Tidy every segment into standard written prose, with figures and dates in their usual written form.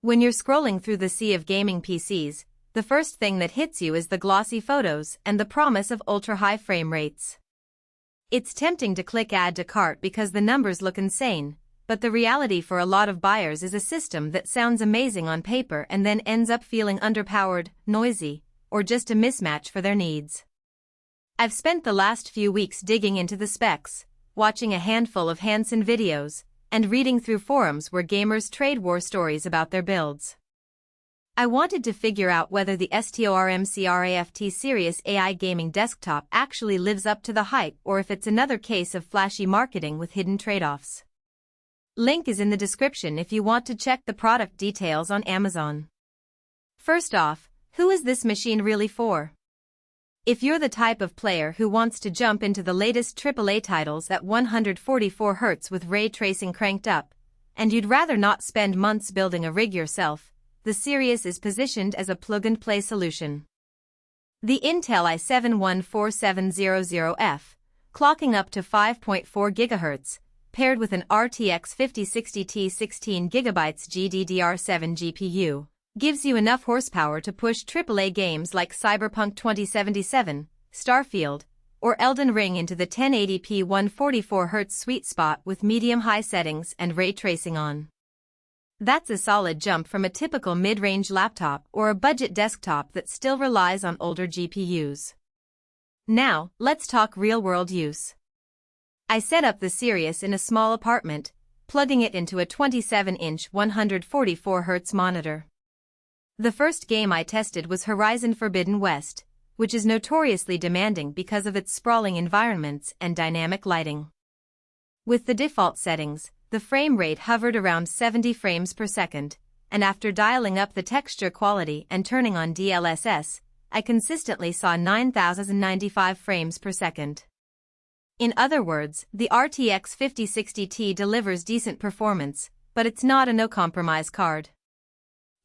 When you're scrolling through the sea of gaming PCs, the first thing that hits you is the glossy photos and the promise of ultra-high frame rates. It's tempting to click add to cart because the numbers look insane, but the reality for a lot of buyers is a system that sounds amazing on paper and then ends up feeling underpowered, noisy, or just a mismatch for their needs. I've spent the last few weeks digging into the specs, watching a handful of hands-on videos, and reading through forums where gamers trade war stories about their builds. I wanted to figure out whether the STORMCRAFT Sirius AI gaming desktop actually lives up to the hype or if it's another case of flashy marketing with hidden trade-offs. Link is in the description if you want to check the product details on Amazon. First off, who is this machine really for? If you're the type of player who wants to jump into the latest AAA titles at 144 Hz with ray tracing cranked up, and you'd rather not spend months building a rig yourself, the Sirius is positioned as a plug-and-play solution. The Intel i7-14700F, clocking up to 5.4 GHz, paired with an RTX 5060 16GB GDDR7 GPU, gives you enough horsepower to push AAA games like Cyberpunk 2077, Starfield, or Elden Ring into the 1080p 144Hz sweet spot with medium-high settings and ray tracing on. That's a solid jump from a typical mid-range laptop or a budget desktop that still relies on older GPUs. Now, let's talk real-world use. I set up the Sirius in a small apartment, plugging it into a 27-inch 144Hz monitor. The first game I tested was Horizon Forbidden West, which is notoriously demanding because of its sprawling environments and dynamic lighting. With the default settings, the frame rate hovered around 70 frames per second, and after dialing up the texture quality and turning on DLSS, I consistently saw 9,095 frames per second. In other words, the RTX 5060 Ti delivers decent performance, but it's not a no-compromise card.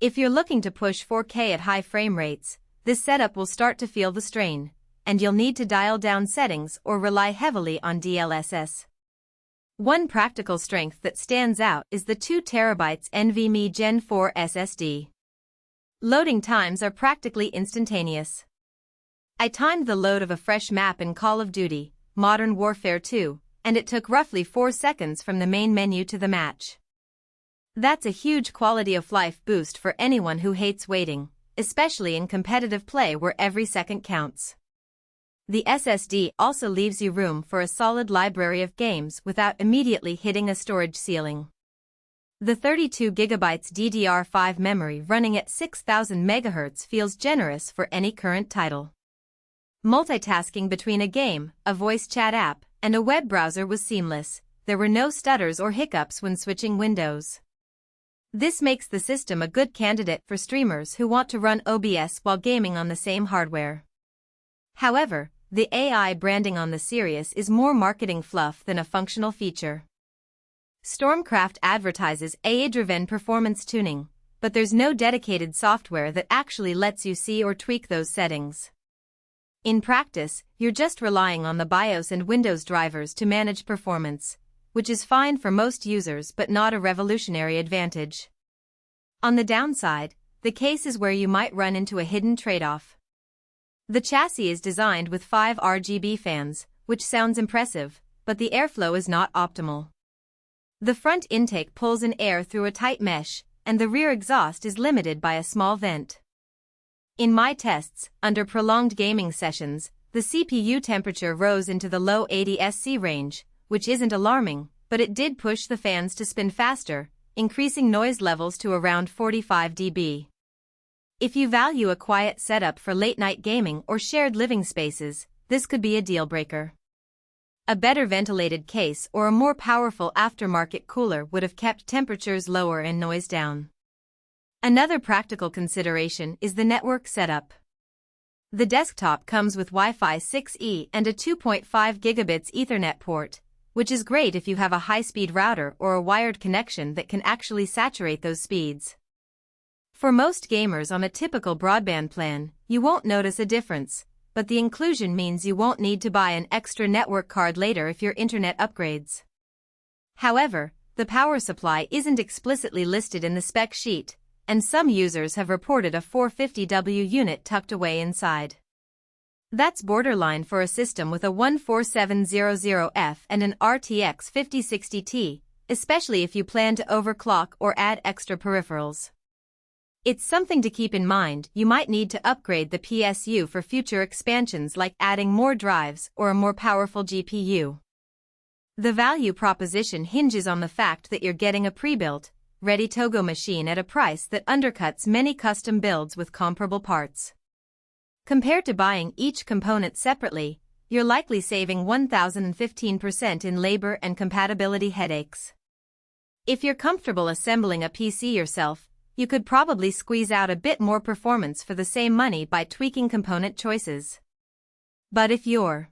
If you're looking to push 4K at high frame rates, this setup will start to feel the strain, and you'll need to dial down settings or rely heavily on DLSS. One practical strength that stands out is the 2TB NVMe Gen 4 SSD. Loading times are practically instantaneous. I timed the load of a fresh map in Call of Duty, Modern Warfare 2, and it took roughly 4 seconds from the main menu to the match. That's a huge quality of life boost for anyone who hates waiting, especially in competitive play where every second counts. The SSD also leaves you room for a solid library of games without immediately hitting a storage ceiling. The 32GB DDR5 memory running at 6000 MHz feels generous for any current title. Multitasking between a game, a voice chat app, and a web browser was seamless. There were no stutters or hiccups when switching windows. This makes the system a good candidate for streamers who want to run OBS while gaming on the same hardware. However, the AI branding on the Sirius is more marketing fluff than a functional feature. STORMCRAFT advertises AI-driven performance tuning, but there's no dedicated software that actually lets you see or tweak those settings. In practice, you're just relying on the BIOS and Windows drivers to manage performance, which is fine for most users but not a revolutionary advantage. On the downside, the case is where you might run into a hidden trade-off. The chassis is designed with 5 RGB fans, which sounds impressive, but the airflow is not optimal. The front intake pulls in air through a tight mesh, and the rear exhaust is limited by a small vent. In my tests, under prolonged gaming sessions, the CPU temperature rose into the low 80 SC range, which isn't alarming, but it did push the fans to spin faster, increasing noise levels to around 45 dB. If you value a quiet setup for late-night gaming or shared living spaces, this could be a deal-breaker. A better ventilated case or a more powerful aftermarket cooler would have kept temperatures lower and noise down. Another practical consideration is the network setup. The desktop comes with Wi-Fi 6E and a 2.5 gigabits Ethernet port, which is great if you have a high-speed router or a wired connection that can actually saturate those speeds. For most gamers on a typical broadband plan, you won't notice a difference, but the inclusion means you won't need to buy an extra network card later if your internet upgrades. However, the power supply isn't explicitly listed in the spec sheet, and some users have reported a 450W unit tucked away inside. That's borderline for a system with a 14700F and an RTX 5060 Ti, especially if you plan to overclock or add extra peripherals. It's something to keep in mind. You might need to upgrade the PSU for future expansions like adding more drives or a more powerful GPU. The value proposition hinges on the fact that you're getting a pre-built, ready-to-go machine at a price that undercuts many custom builds with comparable parts. Compared to buying each component separately, you're likely saving 1,015% in labor and compatibility headaches. If you're comfortable assembling a PC yourself, you could probably squeeze out a bit more performance for the same money by tweaking component choices. But if you're